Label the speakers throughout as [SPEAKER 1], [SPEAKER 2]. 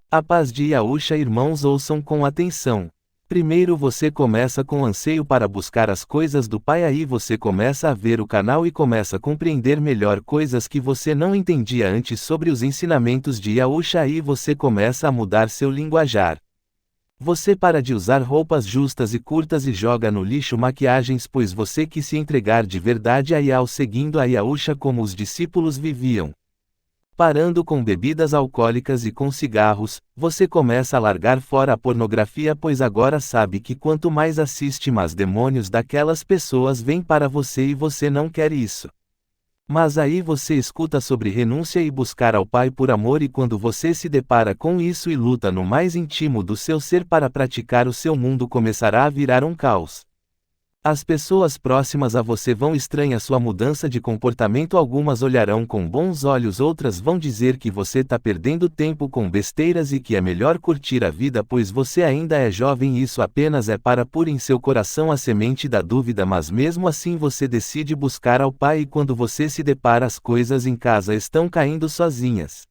[SPEAKER 1] A paz de Yahusha. Irmãos, ouçam com atenção. Primeiro você começa com anseio para buscar as coisas do Pai, aí você começa a ver o canal e começa a compreender melhor coisas que você não entendia antes sobre os ensinamentos de Yahusha, aí você começa a mudar seu linguajar. Você para de usar roupas justas e curtas e joga no lixo maquiagens, pois você quis se entregar de verdade a Yahweh seguindo a Yahusha como os discípulos viviam. Parando com bebidas alcoólicas e com cigarros, você começa a largar fora a pornografia, pois agora sabe que quanto mais assiste, mais demônios daquelas pessoas vêm para você e você não quer isso. Mas aí você escuta sobre renúncia e buscar ao Pai por amor, e quando você se depara com isso e luta no mais íntimo do seu ser para praticar, o seu mundo começará a virar um caos. As pessoas próximas a você vão estranhar sua mudança de comportamento, algumas olharão com bons olhos, outras vão dizer que você está perdendo tempo com besteiras e que é melhor curtir a vida pois você ainda é jovem, e isso apenas é para pôr em seu coração a semente da dúvida, mas mesmo assim você decide buscar ao Pai, e quando você se depara, as coisas em casa estão caindo sozinhas.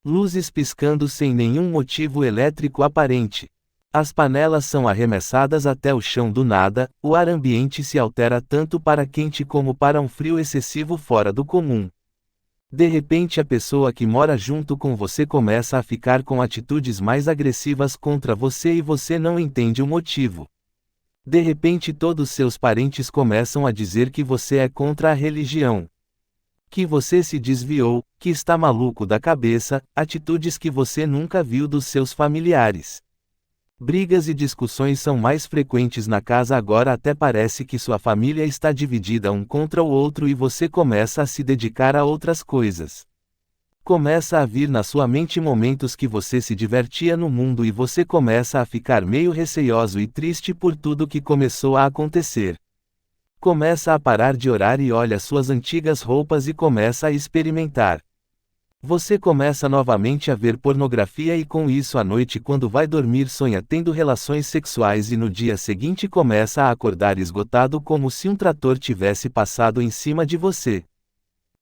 [SPEAKER 1] Luzes piscando sem nenhum motivo elétrico aparente. As panelas são arremessadas até o chão do nada, o ar ambiente se altera tanto para quente como para um frio excessivo fora do comum. De repente a pessoa que mora junto com você começa a ficar com atitudes mais agressivas contra você e você não entende o motivo. De repente todos seus parentes começam a dizer que você é contra a religião, que você se desviou, que está maluco da cabeça, atitudes que você nunca viu dos seus familiares. Brigas e discussões são mais frequentes na casa agora, até parece que sua família está dividida um contra o outro e você começa a se dedicar a outras coisas. Começa a vir na sua mente momentos que você se divertia no mundo e você começa a ficar meio receoso e triste por tudo que começou a acontecer. Começa a parar de orar e olha suas antigas roupas e começa a experimentar. Você começa novamente a ver pornografia e com isso à noite quando vai dormir sonha tendo relações sexuais e no dia seguinte começa a acordar esgotado como se um trator tivesse passado em cima de você.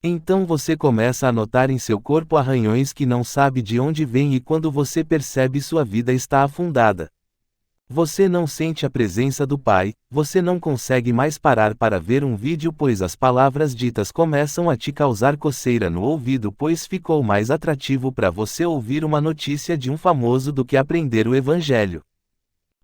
[SPEAKER 1] Então você começa a notar em seu corpo arranhões que não sabe de onde vêm e quando você percebe sua vida está afundada. Você não sente a presença do Pai, você não consegue mais parar para ver um vídeo pois as palavras ditas começam a te causar coceira no ouvido, pois ficou mais atrativo para você ouvir uma notícia de um famoso do que aprender o Evangelho.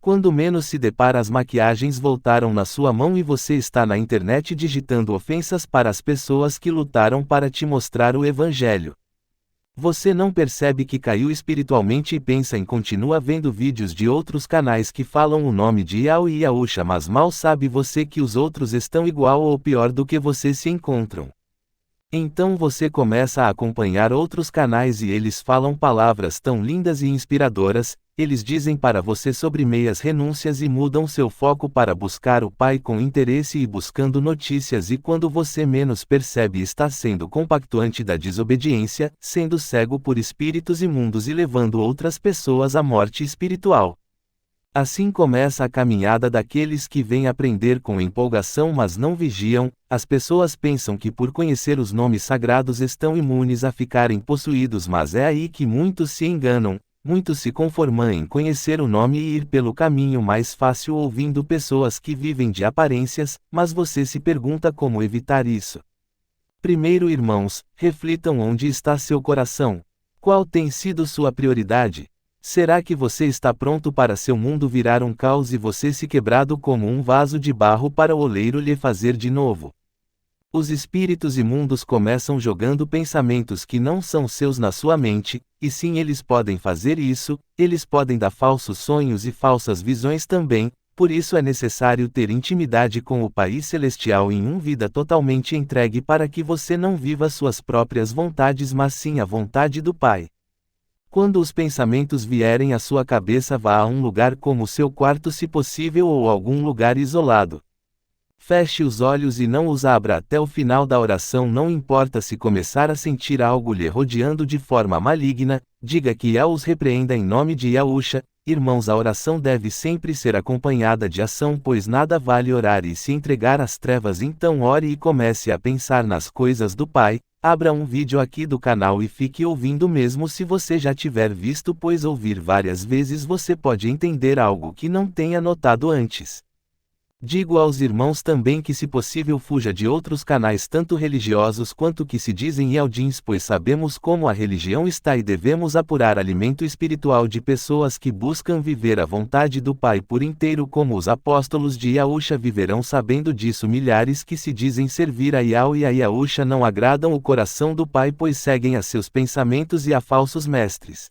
[SPEAKER 1] Quando menos se depara, as maquiagens voltaram na sua mão e você está na internet digitando ofensas para as pessoas que lutaram para te mostrar o Evangelho. Você não percebe que caiu espiritualmente e pensa em continua vendo vídeos de outros canais que falam o nome de Yahweh e Yahusha, mas mal sabe você que os outros estão igual ou pior do que você se encontram. Então você começa a acompanhar outros canais e eles falam palavras tão lindas e inspiradoras, eles dizem para você sobre meias renúncias e mudam seu foco para buscar o Pai com interesse e buscando notícias, e quando você menos percebe está sendo compactuante da desobediência, sendo cego por espíritos imundos e levando outras pessoas à morte espiritual. Assim começa a caminhada daqueles que vêm aprender com empolgação mas não vigiam. As pessoas pensam que por conhecer os nomes sagrados estão imunes a ficarem possuídos, mas é aí que muitos se enganam. Muitos se conformam em conhecer o nome e ir pelo caminho mais fácil ouvindo pessoas que vivem de aparências, mas você se pergunta como evitar isso. Primeiro, irmãos, reflitam onde está seu coração. Qual tem sido sua prioridade? Será que você está pronto para seu mundo virar um caos e você se quebrado como um vaso de barro para o oleiro lhe fazer de novo? Os espíritos imundos começam jogando pensamentos que não são seus na sua mente, e sim, eles podem fazer isso, eles podem dar falsos sonhos e falsas visões também, por isso é necessário ter intimidade com o Pai Celestial em uma vida totalmente entregue para que você não viva suas próprias vontades mas sim a vontade do Pai. Quando os pensamentos vierem à sua cabeça, vá a um lugar como seu quarto se possível ou algum lugar isolado. Feche os olhos e não os abra até o final da oração. Não importa se começar a sentir algo lhe rodeando de forma maligna, diga que Yah os repreenda em nome de Yahusha, Irmãos, a oração deve sempre ser acompanhada de ação, pois nada vale orar e se entregar às trevas. Então ore e comece a pensar nas coisas do Pai. Abra um vídeo aqui do canal e fique ouvindo mesmo se você já tiver visto, pois ouvir várias vezes você pode entender algo que não tenha notado antes. Digo aos irmãos também que, se possível, fuja de outros canais tanto religiosos quanto que se dizem Yaudins, pois sabemos como a religião está e devemos apurar alimento espiritual de pessoas que buscam viver a vontade do Pai por inteiro, como os apóstolos de Yahusha viverão sabendo disso. Milhares que se dizem servir a Yahweh e a Yahusha não agradam o coração do Pai, pois seguem a seus pensamentos e a falsos mestres.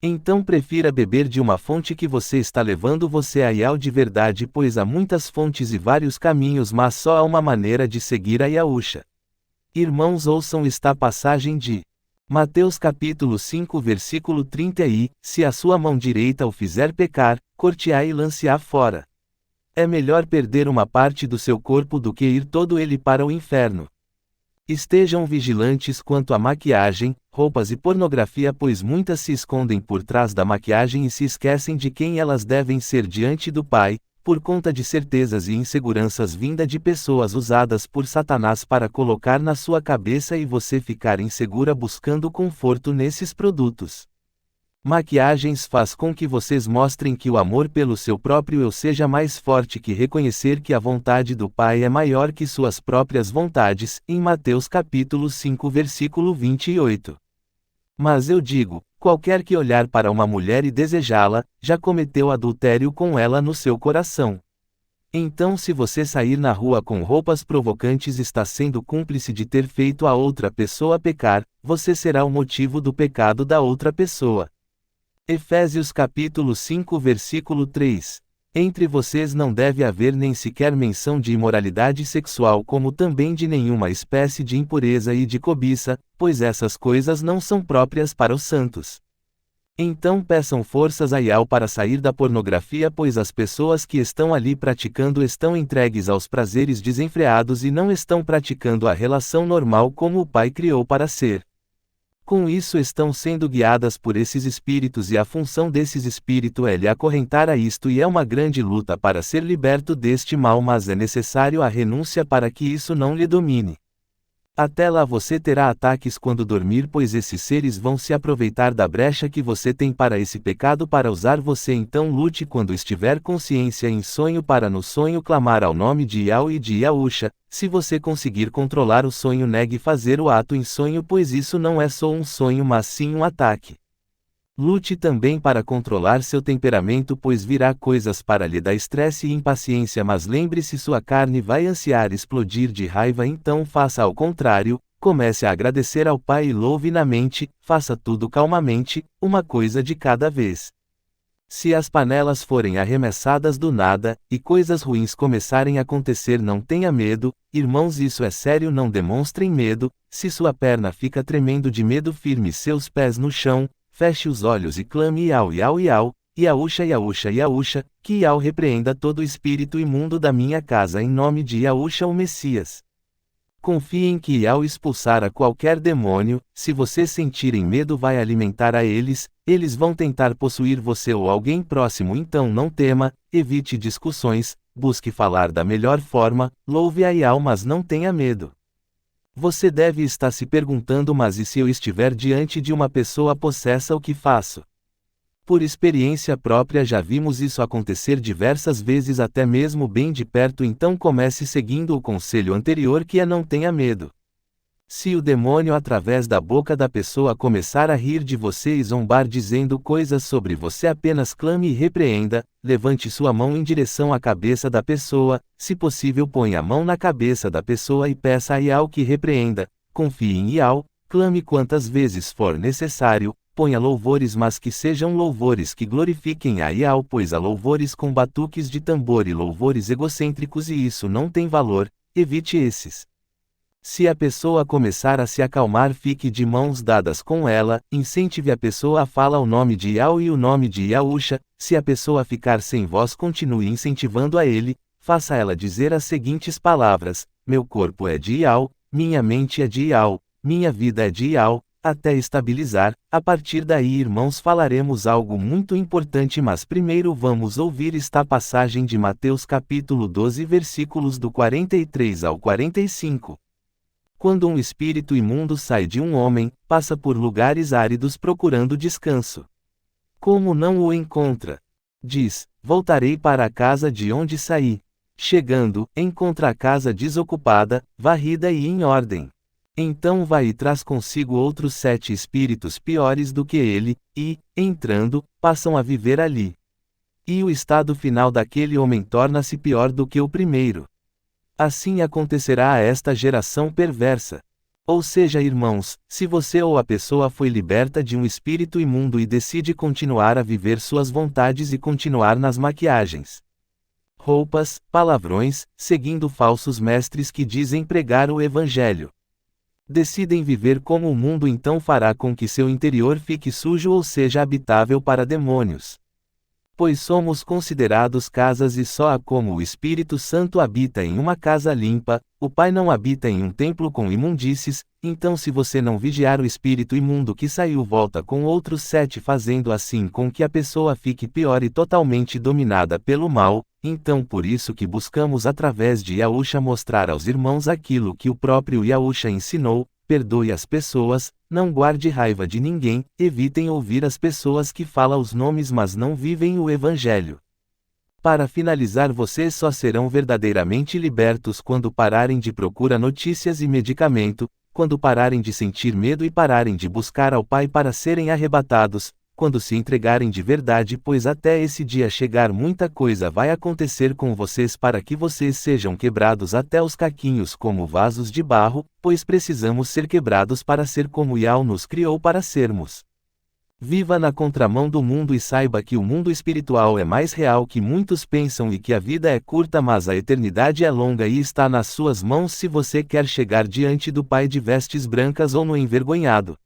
[SPEAKER 1] Então prefira beber de uma fonte que você está levando você a Yahweh de verdade, pois há muitas fontes e vários caminhos, mas só há uma maneira de seguir a Yahusha. Irmãos, ouçam esta passagem de Mateus capítulo 5 versículo 30 e, se a sua mão direita o fizer pecar, corte-a e lance-a fora. É melhor perder uma parte do seu corpo do que ir todo ele para o inferno. Estejam vigilantes quanto à maquiagem, roupas e pornografia, pois muitas se escondem por trás da maquiagem e se esquecem de quem elas devem ser diante do Pai, por conta de certezas e inseguranças vinda de pessoas usadas por Satanás para colocar na sua cabeça e você ficar insegura buscando conforto nesses produtos. Maquiagens faz com que vocês mostrem que o amor pelo seu próprio eu seja mais forte que reconhecer que a vontade do Pai é maior que suas próprias vontades, em Mateus capítulo 5 versículo 28. Mas eu digo, qualquer que olhar para uma mulher e desejá-la, já cometeu adultério com ela no seu coração. Então, se você sair na rua com roupas provocantes, está sendo cúmplice de ter feito a outra pessoa pecar, você será o motivo do pecado da outra pessoa. Efésios capítulo 5 versículo 3. Entre vocês não deve haver nem sequer menção de imoralidade sexual, como também de nenhuma espécie de impureza e de cobiça, pois essas coisas não são próprias para os santos. Então peçam forças a Yahweh para sair da pornografia, pois as pessoas que estão ali praticando estão entregues aos prazeres desenfreados e não estão praticando a relação normal como o Pai criou para ser. Com isso estão sendo guiadas por esses espíritos e a função desses espíritos é lhe acorrentar a isto, e é uma grande luta para ser liberto deste mal, mas é necessário a renúncia para que isso não lhe domine. Até lá você terá ataques quando dormir, pois esses seres vão se aproveitar da brecha que você tem para esse pecado para usar você. Então lute quando estiver consciência em sonho, para no sonho clamar ao nome de Yahweh e de Yahusha. Se você conseguir controlar o sonho, negue fazer o ato em sonho, pois isso não é só um sonho mas sim um ataque. Lute também para controlar seu temperamento, pois virá coisas para lhe dar estresse e impaciência, mas lembre-se, sua carne vai ansiar explodir de raiva, então faça ao contrário, comece a agradecer ao Pai e louve na mente, faça tudo calmamente, uma coisa de cada vez. Se as panelas forem arremessadas do nada, e coisas ruins começarem a acontecer, não tenha medo, irmãos, isso é sério, não demonstrem medo. Se sua perna fica tremendo de medo, firme seus pés no chão, feche os olhos e clame Yahweh, Yahweh, Yahweh, Yahusha, Yahusha, Yahusha, que Yahweh repreenda todo o espírito imundo da minha casa em nome de Yahusha o Messias. Confiem que Yahweh expulsará qualquer demônio. Se vocês sentirem medo, vai alimentar a eles, eles vão tentar possuir você ou alguém próximo, então não tema, evite discussões, busque falar da melhor forma, louve a Yahweh, mas não tenha medo. Você deve estar se perguntando, mas e se eu estiver diante de uma pessoa possessa, o que faço? Por experiência própria já vimos isso acontecer diversas vezes, até mesmo bem de perto, então comece seguindo o conselho anterior, que é não tenha medo. Se o demônio através da boca da pessoa começar a rir de você e zombar dizendo coisas sobre você, apenas clame e repreenda, levante sua mão em direção à cabeça da pessoa, se possível ponha a mão na cabeça da pessoa e peça a Yahweh que repreenda, confie em Yahweh, clame quantas vezes for necessário, ponha louvores, mas que sejam louvores que glorifiquem a Yahweh, pois há louvores com batuques de tambor e louvores egocêntricos e isso não tem valor, evite esses. Se a pessoa começar a se acalmar, fique de mãos dadas com ela, incentive a pessoa a falar o nome de Yahweh e o nome de Yahusha. Se a pessoa ficar sem voz, continue incentivando a ele, faça ela dizer as seguintes palavras: meu corpo é de Yahweh, minha mente é de Yahweh, minha vida é de Yahweh, até estabilizar. A partir daí, irmãos, falaremos algo muito importante, mas primeiro vamos ouvir esta passagem de Mateus capítulo 12, versículos do 43 ao 45. Quando um espírito imundo sai de um homem, passa por lugares áridos procurando descanso. Como não o encontra, diz: voltarei para a casa de onde saí. Chegando, encontra a casa desocupada, varrida e em ordem. Então vai e traz consigo outros 7 espíritos piores do que ele, e, entrando, passam a viver ali. E o estado final daquele homem torna-se pior do que o primeiro. Assim acontecerá a esta geração perversa. Ou seja, irmãos, se você ou a pessoa foi liberta de um espírito imundo e decide continuar a viver suas vontades e continuar nas maquiagens, roupas, palavrões, seguindo falsos mestres que dizem pregar o evangelho, decidem viver como o mundo, então fará com que seu interior fique sujo ou seja habitável para demônios. Pois somos considerados casas e só há como o Espírito Santo habita em uma casa limpa, o Pai não habita em um templo com imundícies. Então se você não vigiar, o espírito imundo que saiu volta com outros 7, fazendo assim com que a pessoa fique pior e totalmente dominada pelo mal. Então por isso que buscamos através de Yahusha mostrar aos irmãos aquilo que o próprio Yahusha ensinou: perdoe as pessoas, não guarde raiva de ninguém, evitem ouvir as pessoas que falam os nomes mas não vivem o evangelho. Para finalizar, vocês só serão verdadeiramente libertos quando pararem de procurar notícias e medicamento, quando pararem de sentir medo e pararem de buscar ao Pai para serem arrebatados, quando se entregarem de verdade, pois até esse dia chegar muita coisa vai acontecer com vocês para que vocês sejam quebrados até os caquinhos como vasos de barro, pois precisamos ser quebrados para ser como Yahweh nos criou para sermos. Viva na contramão do mundo e saiba que o mundo espiritual é mais real que muitos pensam e que a vida é curta mas a eternidade é longa e está nas suas mãos se você quer chegar diante do Pai de vestes brancas ou no envergonhado.